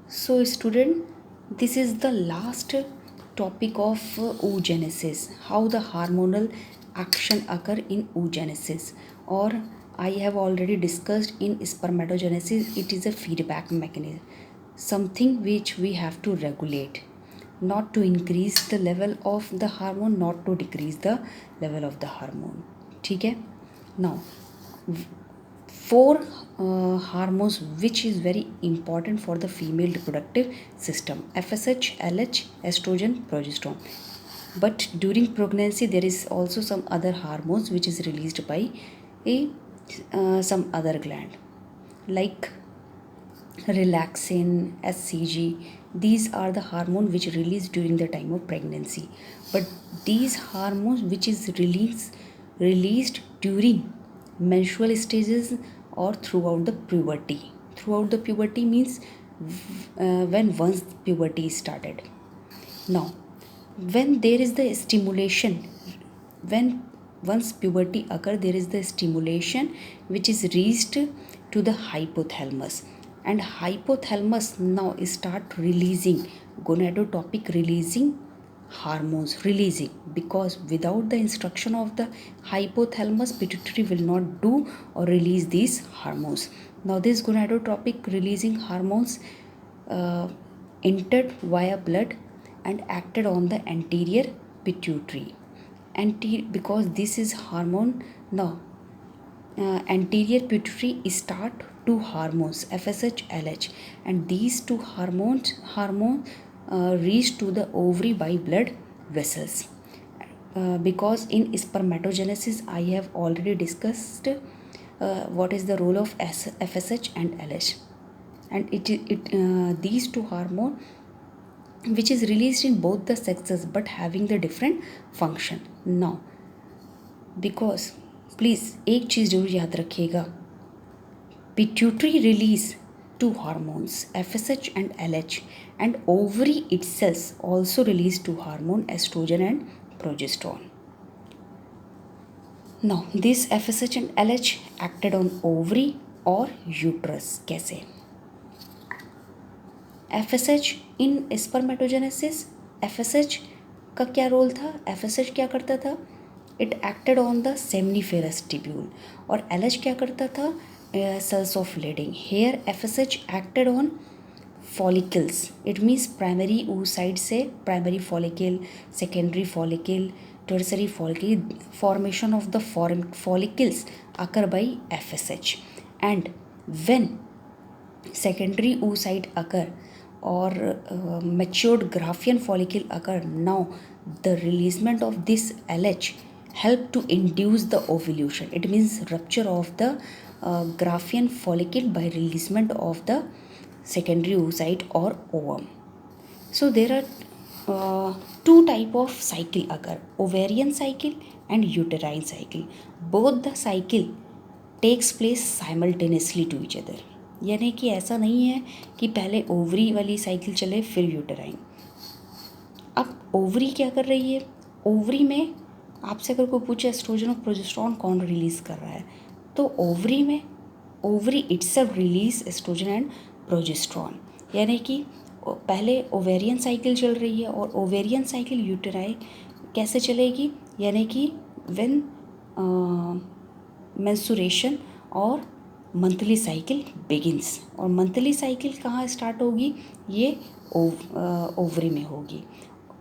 So, student, this is the last topic of oogenesis. How the hormonal action occur in oogenesis, or I have already discussed in spermatogenesis. It is a feedback mechanism, something which we have to regulate, not to increase the level of the hormone, not to decrease the level of the hormone. ठीक है? Now, four hormones which is very important for the female reproductive system: FSH, LH, estrogen, progesterone. But during pregnancy there is also some other hormones which is released by some other gland, like relaxin, SCG. These are the hormone which released during the time of pregnancy. But these hormones which is released during menstrual stages or throughout the puberty. Throughout the puberty means when once puberty is started. Now, when there is the stimulation, when once puberty occur, there is the stimulation which is reached to the hypothalamus, and hypothalamus now start releasing gonadotropic releasing hormones releasing, because without the instruction of the hypothalamus, pituitary will not do or release these hormones. Now these gonadotropic releasing hormones entered via blood and acted on the anterior pituitary. Because this is hormone. Now anterior pituitary start two hormones, FSH, LH, and these two hormones reach to the ovary by blood vessels. Because in spermatogenesis I have already discussed what is the role of FSH and LH, and these two hormone which is released in both the sexes but having the different function. Now, because please एक चीज़ जरूर याद रखिएगा, pituitary release two hormones, FSH and LH, and ovary itself also release two hormone, estrogen and progesterone. Now this FSH and LH acted on ovary or uterus. कैसे? FSH in spermatogenesis, FSH का क्या role था? FSH क्या करता था? It acted on the seminiferous tubule. और LH क्या करता था? Cells of Leydig. Here FSH acted on follicles. It means primary oocyte से primary follicle, secondary follicle, tertiary follicle. Formation of the follicles occur by FSH. And when secondary oocyte occur or matured Graafian follicle occur, now the releasement of this LH help to induce the ovulation. It means rupture of the Graafian follicle by releasement of the secondary oocyte or ovum. So there are two type of cycle occur: ovarian cycle and uterine cycle. Both the cycle takes place simultaneously to each other. यानी कि ऐसा नहीं है कि पहले ovary वाली cycle चले फिर यूटराइन. अब ओवरी क्या कर रही है? ओवरी में आपसे अगर कोई पूछे एस्ट्रोजन और प्रोजेस्टेरॉन कौन रिलीज़ कर रहा है, तो ओवरी में ovary itself release oestrogen and progesterone. यानी कि पहले ओवेरियन साइकिल चल रही है और ओवेरियन साइकिल यूटेराइन कैसे चलेगी? यानी कि व्हेन मेंस्ट्रुएशन और मंथली साइकिल बिगिंस. और मंथली साइकिल कहाँ स्टार्ट होगी? ये ओवरी में होगी.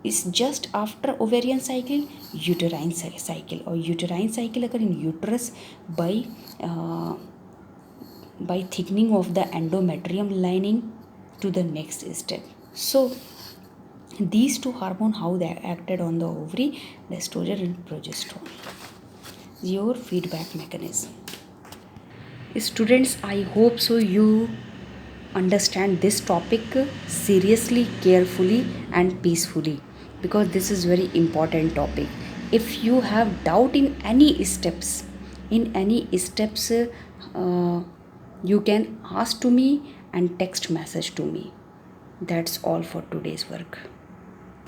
इस just after ovarian cycle uterine cycle. और यूटेराइन साइकिल अगर इन uterus by thickening of the endometrium lining to the next step. So these two hormone, how they acted on the ovary, the estrogen and progesterone. Your feedback mechanism. Students, I hope so you understand this topic seriously, carefully and peacefully, because this is very important topic. If you have doubt in any steps, you can ask to me and text message to me. That's all for today's work.